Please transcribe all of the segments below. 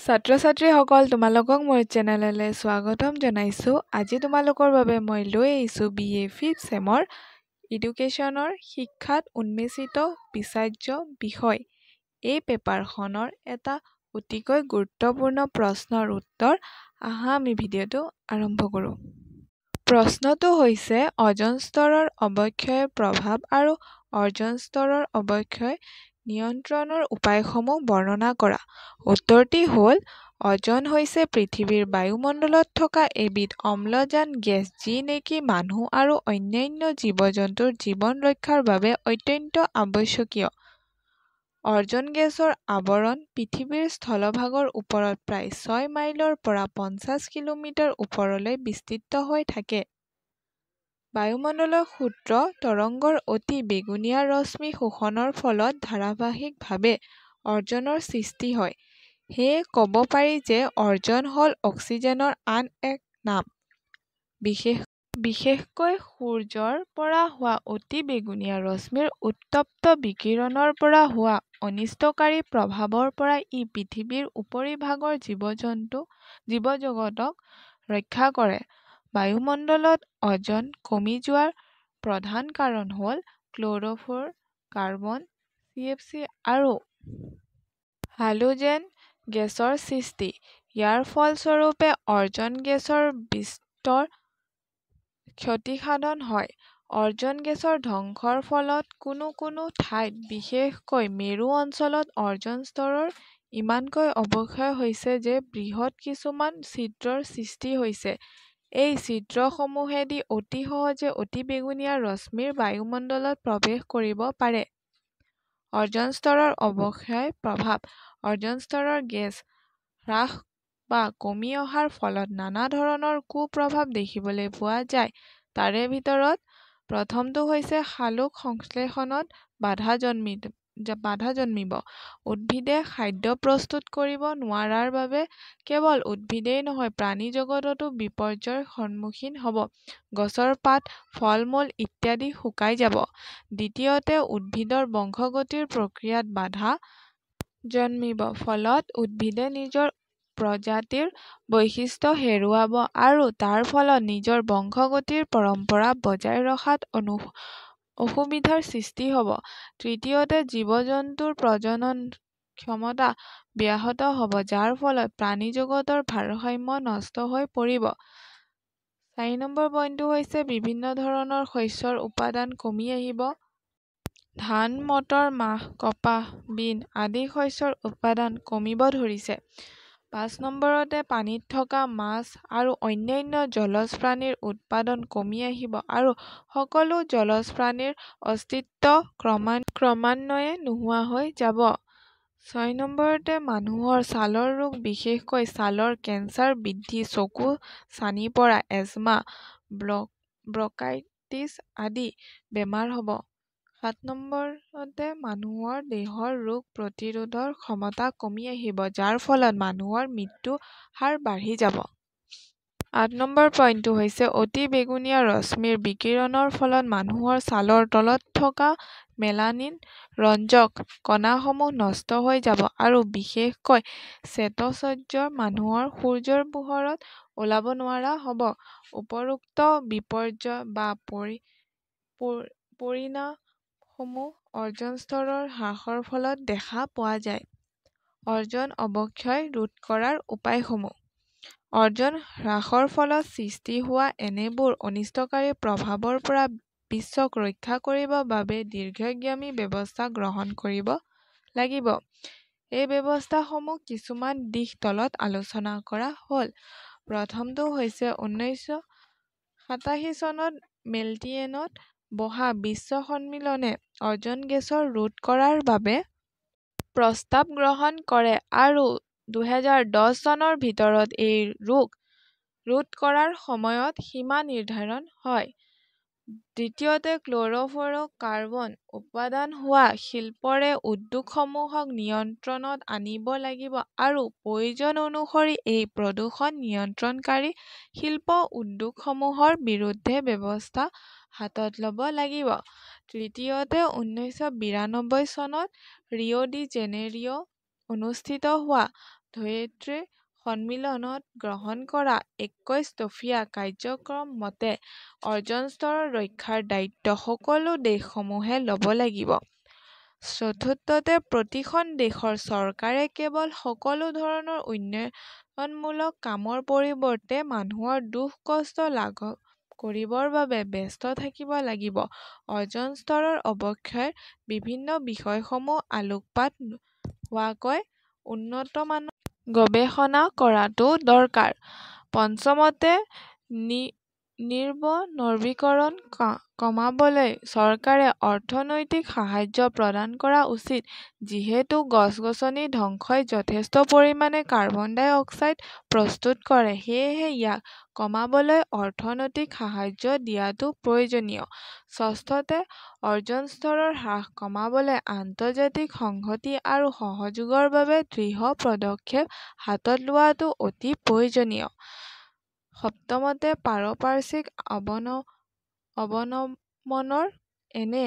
ছাত্ৰ-ছাত্ৰীসকল তোমালোকক মোৰ চেনেললৈ স্বাগতম জনাইছোঁ। আজি তোমালোকৰ বাবে মই লৈ আহিছোঁ BA 5th চেমৰ এডুকেশ্যনৰ শিক্ষাত উন্মেচিত বিচাৰ্য বিষয়। এই পেপাৰখনৰ এটা অতিকৈ গুৰুত্বপূৰ্ণ প্ৰশ্নৰ উত্তৰ। আহা আমি ভিডিঅ'টো আৰম্ভ কৰোঁ। প্ৰশ্নটো হৈছে অজন স্তৰৰ অৱক্ষয়ৰ প্ৰভাৱ আৰু অজন স্তৰৰ অৱক্ষয় নিয়ন্ত্ৰণৰ উপায়সমূহ বৰ্ণনা কৰা। উত্তৰটি হ'ল অজন হৈছে পৃথিৱীৰ বায়ুমণ্ডলত থকা এবিধ অম্লজান গেছ যি নেকি মানুহ আৰু অন্যান্য জীৱ-জন্তুৰ জীৱন ৰক্ষাৰ বাবে অত্যন্ত আৱশ্যকীয়। অজন গেছৰ আৱৰণ পৃথিৱীৰ স্থলভাগৰ ওপৰত প্ৰায় 6 মাইলৰ পৰা 50 কিলোমিটাৰ ওপৰলৈ বিস্তৃত হৈ থাকে। বায়ুমণ্ডলৰ ক্ষুদ্ৰ তৰংগৰ অতি বেঙুনীয়া ৰশ্মি শোষণৰ ফলত ধাৰাবাহিকভাৱে অজনৰ সৃষ্টি হয়। সেয়ে ক'ব পাৰি যে অজন হ'ল অক্সিজেনৰ আন এক নাম। বিশেষকৈ সূৰ্যৰ পৰা হোৱা অতি বেঙুনীয়া ৰশ্মিৰ উত্তপ্ত বিকিৰণৰ পৰা হোৱা অনিষ্টকাৰী প্ৰভাৱৰ পৰা ই পৃথিৱীৰ উপৰিভাগৰ জীৱ-জগতক ৰক্ষা কৰে। বায়ুমণ্ডলত অজন কমি যোৱাৰ প্ৰধান কাৰণ হ'ল ক্ল'ৰ'ফ্ল'ৰ কাৰ্বন, CFC আৰু হালোজেন গেছৰ সৃষ্টি। ইয়াৰ ফলস্বৰূপে অজন গেছৰ বিস্তৰ ক্ষতিসাধন হয়। অজন গেছৰ ধ্বংসৰ ফলত কোনো ঠাইত বিশেষকৈ মেৰু অঞ্চলত অজন স্তৰৰ ইমানকৈ অৱক্ষয় হৈছে যে বৃহৎ কিছুমান ছিদ্ৰৰ সৃষ্টি হৈছে। এই ছিদ্ৰসমূহেদি অতি সহজে অতি বেঙুনীয়া ৰশ্মিৰ বায়ুমণ্ডলত প্ৰৱেশ কৰিব পাৰে। অজন স্তৰৰ অৱক্ষয়ৰ প্ৰভাৱ। অজন স্তৰৰ গেছ হ্ৰাস বা কমি অহাৰ ফলত নানা ধৰণৰ কুপ্ৰভাৱ দেখিবলৈ পোৱা যায়। তাৰে ভিতৰত প্ৰথমটো হৈছে সালোক সংশ্লেষণত বাধা জন্মিব। উদ্ভিদে খাদ্য প্ৰস্তুত কৰিব নোৱাৰাৰ বাবে কেৱল উদ্ভিদেই নহয় প্ৰাণী জগততো বিপৰ্যয়ৰ সন্মুখীন হ'ব। গছৰ পাত, ফল-মূল ইত্যাদি শুকাই যাব। দ্বিতীয়তে উদ্ভিদৰ বংশগতিৰ প্ৰক্ৰিয়াত বাধা জন্মিব। ফলত উদ্ভিদে নিজৰ প্ৰজাতিৰ বৈশিষ্ট্য হেৰুৱাব আৰু তাৰ ফলত নিজৰ বংশগতিৰ পৰম্পৰা বজাই ৰখাত অসুবিধাৰ সৃষ্টি হ'ব। তৃতীয়তে জীৱ-জন্তুৰ প্ৰজনন ক্ষমতা ব্যাহত হ'ব যাৰ ফলত প্ৰাণীজগতৰ ভাৰসাম্য নষ্ট হৈ পৰিব। 4 নম্বৰ পইণ্টটো হৈছে বিভিন্ন ধৰণৰ শস্যৰ উৎপাদন কমি আহিব। ধান, মটৰ, মাহ, কপাহ, বীন আদি শস্যৰ উৎপাদন কমিব ধৰিছে। 5 নম্বৰতে পানীত থকা মাছ আৰু অন্যান্য জলজ প্ৰাণীৰ উৎপাদন কমি আহিব আৰু সকলো জলজ প্ৰাণীৰ অস্তিত্ব ক্ৰমান্বয়ে নোহোৱা হৈ যাব। 6 নম্বৰতে মানুহৰ ছালৰ ৰোগ বিশেষকৈ ছালৰ কেন্সাৰ বৃদ্ধি, চকু ছানি পৰা, এজমা, ব্ৰংকাইটিছ আদি বেমাৰ হ'ব। 7 নম্বৰতে মানুহৰ দেহৰ ৰোগ প্ৰতিৰোধৰ ক্ষমতা কমি আহিব যাৰ ফলত মানুহৰ মৃত্যু হাৰ বাঢ়ি যাব। 8 নম্বৰ পইণ্টটো হৈছে অতি বেঙুনীয়া ৰশ্মিৰ বিকিৰণৰ ফলত মানুহৰ ছালৰ তলত থকা মেলানিন ৰঞ্জক কণাসমূহ নষ্ট হৈ যাব আৰু বিশেষকৈ শ্বেতচৰ্য মানুহৰ সূৰ্যৰ পোহৰত ওলাব নোৱাৰা হ'ব। উপৰোক্ত বিপৰ্যয় বা পৰিণামসমূহ অজন স্তৰৰ হ্ৰাসৰ ফলত দেখা পোৱা যায়। অজন অৱক্ষয় ৰোধ কৰাৰ উপায়সমূহ। অজন হ্ৰাসৰ ফলত সৃষ্টি হোৱা এনেবোৰ অনিষ্টকাৰী প্ৰভাৱৰ পৰা বিশ্বক ৰক্ষা কৰিবৰ বাবে দীৰ্ঘম্যাদী ব্যৱস্থা গ্ৰহণ কৰিব লাগিব। এই ব্যৱস্থাসমূহ কিছুমান দিশ তলত আলোচনা কৰা হ'ল। প্ৰথমটো হৈছে 1987 চনত মেল্বোৰ্ণত বহা বিশ্ব সন্মিলনে অজন গেছৰ ৰোধ কৰাৰ বাবে প্ৰস্তাৱ গ্ৰহণ কৰে আৰু 2010 চনৰ ভিতৰত এই ৰোধ কৰাৰ সময়ৰ সীমা নিৰ্ধাৰণ হয়। দ্বিতীয়তে ক্ল'ৰ'ফ্ল'ৰ কাৰ্বন উৎপাদন হোৱা শিল্পৰে উদ্যোগসমূহক নিয়ন্ত্ৰণত আনিব লাগিব আৰু প্ৰয়োজন অনুসৰি এই প্ৰদূষণ নিয়ন্ত্ৰণকাৰী শিল্প উদ্যোগসমূহৰ বিৰুদ্ধে ব্যৱস্থা হাতত ল'ব লাগিব। তৃতীয়তে 1992 চনত ৰিঅ' ডি জেনেৰিঅ' অনুষ্ঠিত হোৱা ধৰিত্ৰী সন্মিলনত গ্ৰহণ কৰা ২১ দফীয়া কাৰ্যক্ৰম মতে অৰ্জন স্তৰ ৰক্ষাৰ দায়িত্ব সকলো দেশসমূহে ল'ব লাগিব। চতুৰ্থতে প্ৰতিখন দেশৰ চৰকাৰে কেৱল সকলো ধৰণৰ উন্নয়নমূলক কামৰ পৰিৱৰ্তে মানুহৰ দুখ কষ্ট লাঘৱ কৰিবৰ বাবে ব্যস্ত থাকিব লাগিব। অৰ্জন স্তৰৰ অৱক্ষয়ৰ বিভিন্ন বিষয়সমূহ আলোকপাত হোৱাকৈ উন্নতমানৰ গৱেষণা কৰাটো দৰকাৰ। পঞ্চমতে নিৰ্বনবীকৰণ কমাবলৈ চৰকাৰে অৰ্থনৈতিক সাহায্য প্ৰদান কৰা উচিত। যিহেতু গছ-গছনি ধ্বংসই যথেষ্ট পৰিমাণে কাৰ্বন ডাই অক্সাইড প্ৰস্তুত কৰে, সেয়েহে ইয়াক কমাবলৈ অৰ্থনৈতিক সাহায্য দিয়াটো প্ৰয়োজনীয়। ষষ্ঠতে অৰ্জন স্তৰৰ হ্ৰাস কমাবলৈ আন্তৰ্জাতিক সংহতি আৰু সহযোগৰ বাবে দৃঢ় পদক্ষেপ হাতত লোৱাটো অতি প্ৰয়োজনীয়। সপ্তমতে পাৰিপাৰ্শ্বিক অৱনমনৰ এনে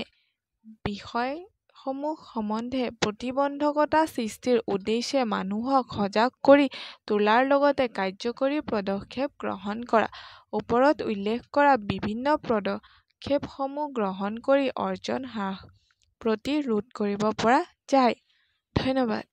বিষয়সমূহ সম্বন্ধে প্ৰতিবন্ধকতা সৃষ্টিৰ উদ্দেশ্যে মানুহক সজাগ কৰি তোলাৰ লগতে কাৰ্যকৰী পদক্ষেপ গ্ৰহণ কৰা। ওপৰত উল্লেখ কৰা বিভিন্ন পদক্ষেপসমূহ গ্ৰহণ কৰি অৰ্জন হ্ৰাস প্ৰতিৰোধ কৰিব পৰা যায়। ধন্যবাদ।